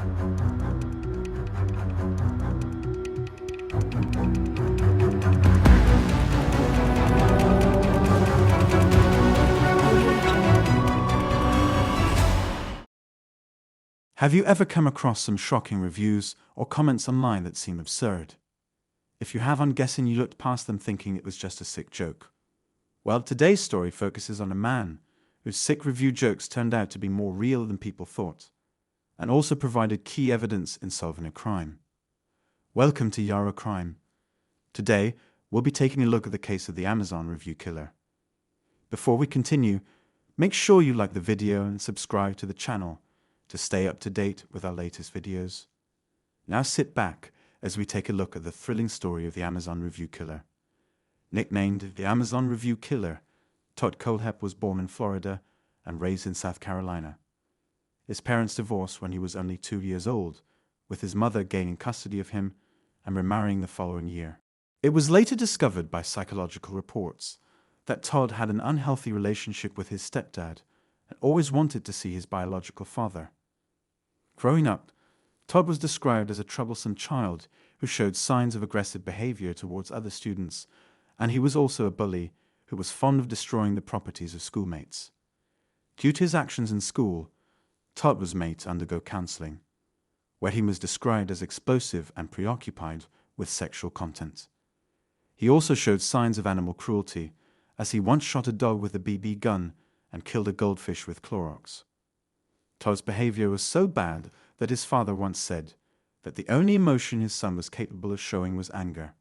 Have you ever come across some shocking reviews or comments online that seem absurd? If you have, I'm guessing you looked past them thinking it was just a sick joke. Well, today's story focuses on a man whose sick review jokes turned out to be more real than people thought, and also provided key evidence in solving a crime. Welcome to YARO Crime. Today, we'll be taking a look at the case of the Amazon review killer. Before we continue, make sure you like the video and subscribe to the channel to stay up to date with our latest videos. Now sit back as we take a look at the thrilling story of the Amazon review killer. Nicknamed the Amazon review killer, Todd Kohlhepp was born in Florida and raised in South Carolina. His parents divorced when he was only 2 years old, with his mother gaining custody of him and remarrying the following year. It was later discovered by psychological reports that Todd had an unhealthy relationship with his stepdad and always wanted to see his biological father. Growing up, Todd was described as a troublesome child who showed signs of aggressive behavior towards other students, and he was also a bully who was fond of destroying the properties of schoolmates. Due to his actions in school, Todd was made to undergo counseling, where he was described as explosive and preoccupied with sexual content. He also showed signs of animal cruelty, as he once shot a dog with a BB gun and killed a goldfish with Clorox. Todd's behavior was so bad that his father once said that the only emotion his son was capable of showing was anger.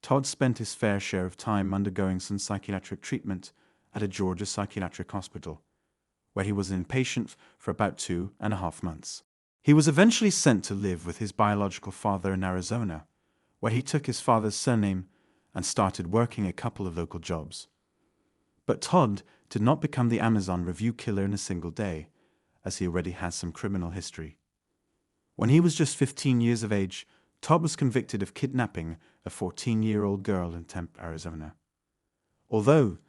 Todd spent his fair share of time undergoing some psychiatric treatment at a Georgia psychiatric hospital, where he was an inpatient for about 2.5 months. He was eventually sent to live with his biological father in Arizona, where he took his father's surname and started working a couple of local jobs. But Todd did not become the Amazon review killer in a single day, as he already had some criminal history. When he was just 15 years of age, Todd was convicted of kidnapping a 14-year-old girl in Tempe, Arizona. Although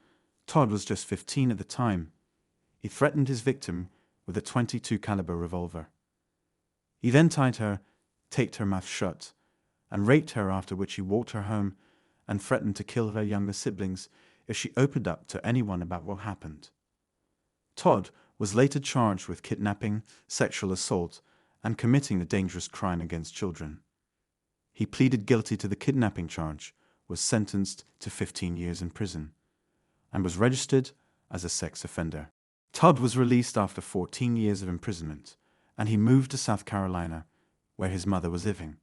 Todd was just 15 at the time, he threatened his victim with a .22 caliber revolver. He then tied her, taped her mouth shut, and raped her, after which he walked her home and threatened to kill her younger siblings if she opened up to anyone about what happened. Todd was later charged with kidnapping, sexual assault, and committing a dangerous crime against children. He pleaded guilty to the kidnapping charge, was sentenced to 15 years in prison, and was registered as a sex offender. Todd was released after 14 years of imprisonment, and he moved to South Carolina, where his mother was living.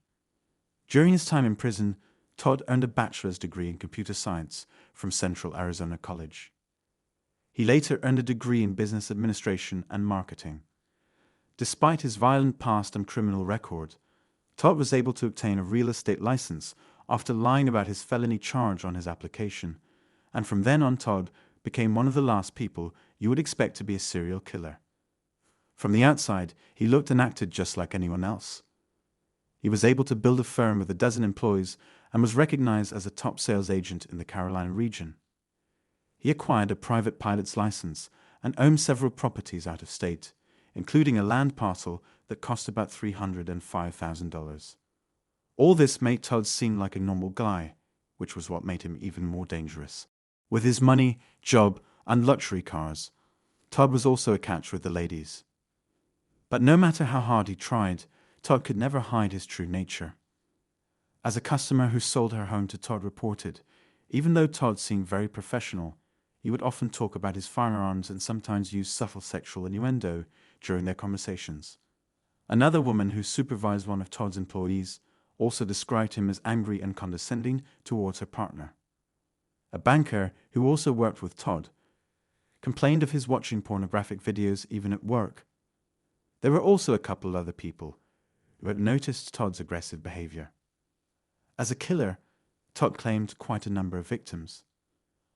During his time in prison, Todd earned a bachelor's degree in computer science from Central Arizona College. He later earned a degree in business administration and marketing. Despite his violent past and criminal record, Todd was able to obtain a real estate license after lying about his felony charge on his application, and from then on Todd became one of the last people you would expect to be a serial killer. From the outside, he looked and acted just like anyone else. He was able to build a firm with 12 employees and was recognized as a top sales agent in the Carolina region. He acquired a private pilot's license and owned several properties out of state, including a land parcel that cost about $305,000. All this made Todd seem like a normal guy, which was what made him even more dangerous. With his money, job, and luxury cars, Todd was also a catch with the ladies. But no matter how hard he tried, Todd could never hide his true nature. As a customer who sold her home to Todd reported, even though Todd seemed very professional, he would often talk about his firearms and sometimes use subtle sexual innuendo during their conversations. Another woman who supervised one of Todd's employees also described him as angry and condescending towards her partner. A banker who also worked with Todd complained of his watching pornographic videos even at work. There were also a couple other people who had noticed Todd's aggressive behavior. As a killer, Todd claimed quite a number of victims.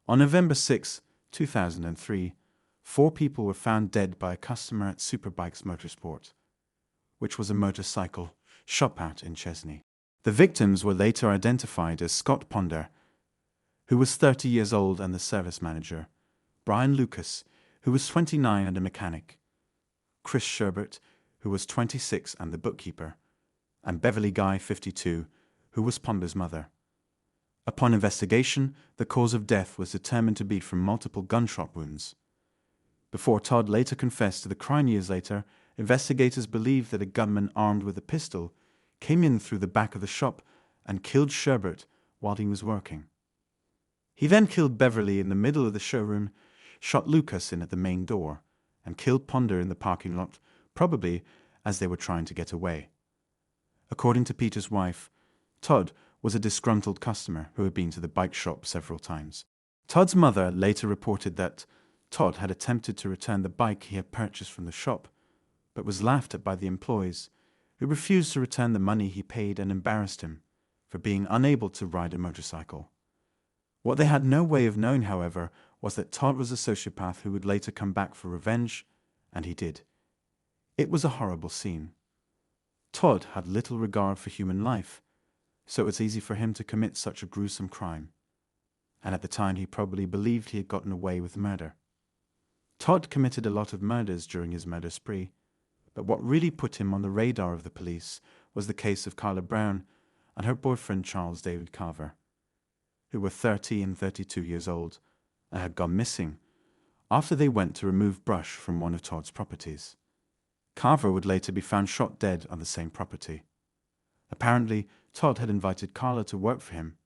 On November 6, 2003, 4 people were found dead by a customer at Superbikes Motorsport, which was a motorcycle shop out in Chesney. The victims were later identified as Scott Ponder, who was 30 years old and the service manager, Brian Lucas, who was 29 and a mechanic, Chris Sherbert, who was 26 and the bookkeeper, and Beverly Guy, 52, who was Ponder's mother. Upon investigation, the cause of death was determined to be from multiple gunshot wounds. Before Todd later confessed to the crime years later, investigators believed that a gunman armed with a pistol came in through the back of the shop and killed Sherbert while he was working. He then killed Beverly in the middle of the showroom, shot Lucas in at the main door, and killed Ponder in the parking lot, probably as they were trying to get away. According to Peter's wife, Todd was a disgruntled customer who had been to the bike shop several times. Todd's mother later reported that Todd had attempted to return the bike he had purchased from the shop, but was laughed at by the employees, who refused to return the money he paid and embarrassed him for being unable to ride a motorcycle. What they had no way of knowing, however, was that Todd was a sociopath who would later come back for revenge, and he did. It was a horrible scene. Todd had little regard for human life, so it was easy for him to commit such a gruesome crime, and at the time he probably believed he had gotten away with murder. Todd committed a lot of murders during his murder spree, but what really put him on the radar of the police was the case of Carla Brown and her boyfriend Charles David Carver, who were 30 and 32 years old and had gone missing after they went to remove brush from one of Todd's properties. Carver would later be found shot dead on the same property. Apparently, Todd had invited Carla to work for him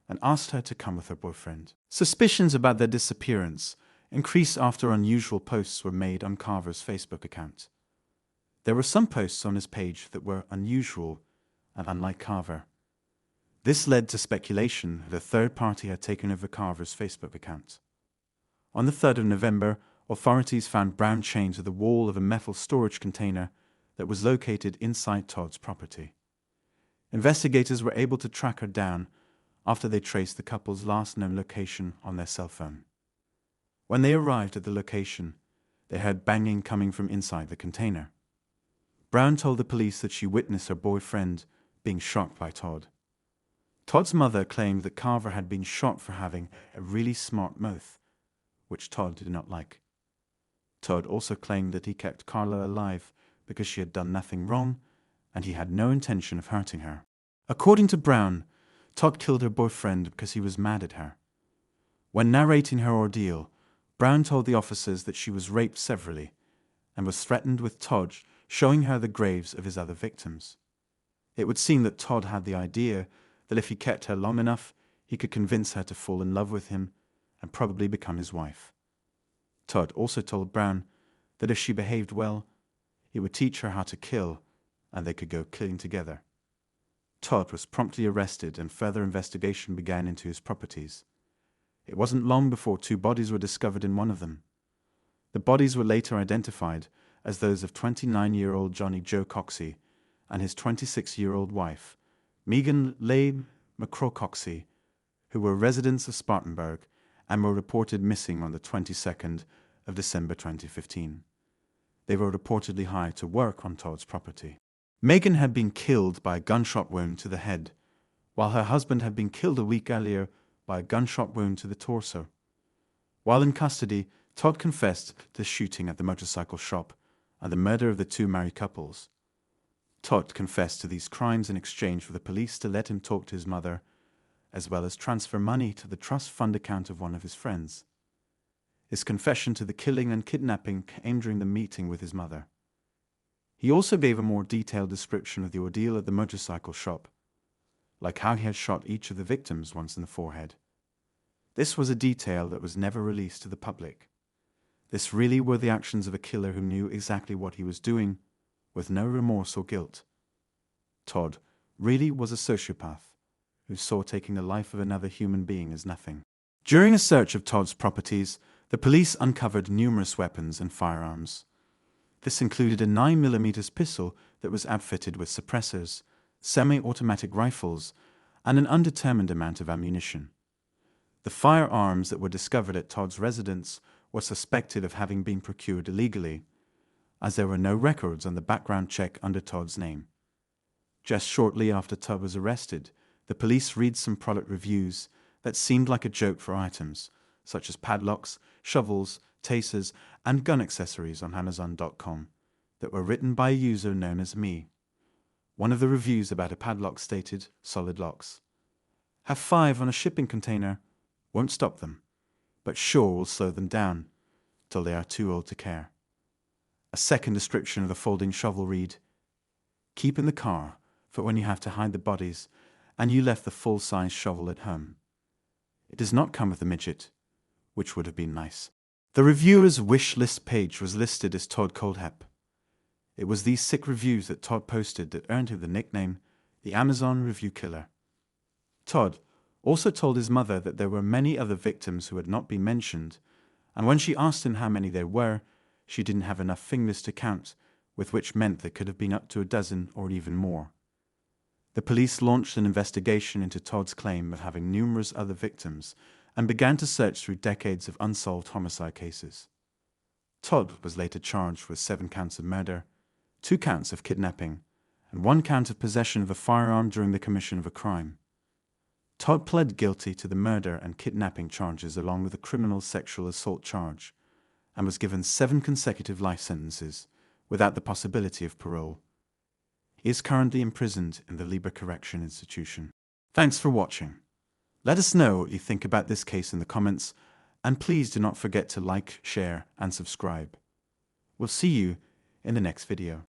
and asked her to come with her boyfriend. Suspicions about their disappearance increased after unusual posts were made on Carver's Facebook account. There were some posts on his page that were unusual and unlike Carver. This led to speculation that a third party had taken over Carver's Facebook account. On the 3rd of November, authorities found Brown chained to the wall of a metal storage container that was located inside Todd's property. Investigators were able to track her down after they traced the couple's last known location on their cell phone. When they arrived at the location, they heard banging coming from inside the container. Brown told the police that she witnessed her boyfriend being shot by Todd. Todd's mother claimed that Carver had been shot for having a really smart mouth, which Todd did not like. Todd also claimed that he kept Carla alive because she had done nothing wrong and he had no intention of hurting her. According to Brown, Todd killed her boyfriend because he was mad at her. When narrating her ordeal, Brown told the officers that she was raped severally and was threatened with Todd showing her the graves of his other victims. It would seem that Todd had the idea that if he kept her long enough, he could convince her to fall in love with him and probably become his wife. Todd also told Brown that if she behaved well, he would teach her how to kill and they could go killing together. Todd was promptly arrested and further investigation began into his properties. It wasn't long before 2 bodies were discovered in one of them. The bodies were later identified as those of 29-year-old Johnny Joe Coxey and his 26-year-old wife, Megan Leigh McCraw Coxey, who were residents of Spartanburg and were reported missing on the 22nd of December 2015. They were reportedly hired to work on Todd's property. Megan had been killed by a gunshot wound to the head, while her husband had been killed a week earlier by a gunshot wound to the torso. While in custody, Todd confessed to the shooting at the motorcycle shop and the murder of the 2 married couples. Todd confessed to these crimes in exchange for the police to let him talk to his mother, as well as transfer money to the trust fund account of one of his friends. His confession to the killing and kidnapping came during the meeting with his mother. He also gave a more detailed description of the ordeal at the motorcycle shop, like how he had shot each of the victims once in the forehead. This was a detail that was never released to the public. This really were the actions of a killer who knew exactly what he was doing, with no remorse or guilt. Todd really was a sociopath who saw taking the life of another human being as nothing. During a search of Todd's properties, the police uncovered numerous weapons and firearms. This included a 9mm pistol that was outfitted with suppressors, semi-automatic rifles, and an undetermined amount of ammunition. The firearms that were discovered at Todd's residence were suspected of having been procured illegally, as there were no records on the background check under Todd's name. Just shortly after Todd was arrested, the police read some product reviews that seemed like a joke for items, such as padlocks, shovels, tasers, and gun accessories on Amazon.com. that were written by a user known as me. One of the reviews about a padlock stated, "Solid locks. Have 5 on a shipping container, won't stop them, but sure will slow them down till they are too old to care." A second description of the folding shovel read, "Keep in the car for when you have to hide the bodies and you left the full-size shovel at home. It does not come with a midget, which would have been nice." The reviewer's wish list page was listed as Todd Kohlhepp. It was these sick reviews that Todd posted that earned him the nickname the Amazon Review Killer. Todd also told his mother that there were many other victims who had not been mentioned, and when she asked him how many there were, she didn't have enough fingers to count, with which meant there could have been up to a dozen or even more. The police launched an investigation into Todd's claim of having numerous other victims and began to search through decades of unsolved homicide cases. Todd was later charged with 7 counts of murder, 2 counts of kidnapping, and 1 count of possession of a firearm during the commission of a crime. Todd pled guilty to the murder and kidnapping charges along with a criminal sexual assault charge, and was given 7 consecutive life sentences without the possibility of parole. He is currently imprisoned in the Libra Correction Institution. Thanks for watching. Let us know what you think about this case in the comments, and please do not forget to like, share, and subscribe. We'll see you in the next video.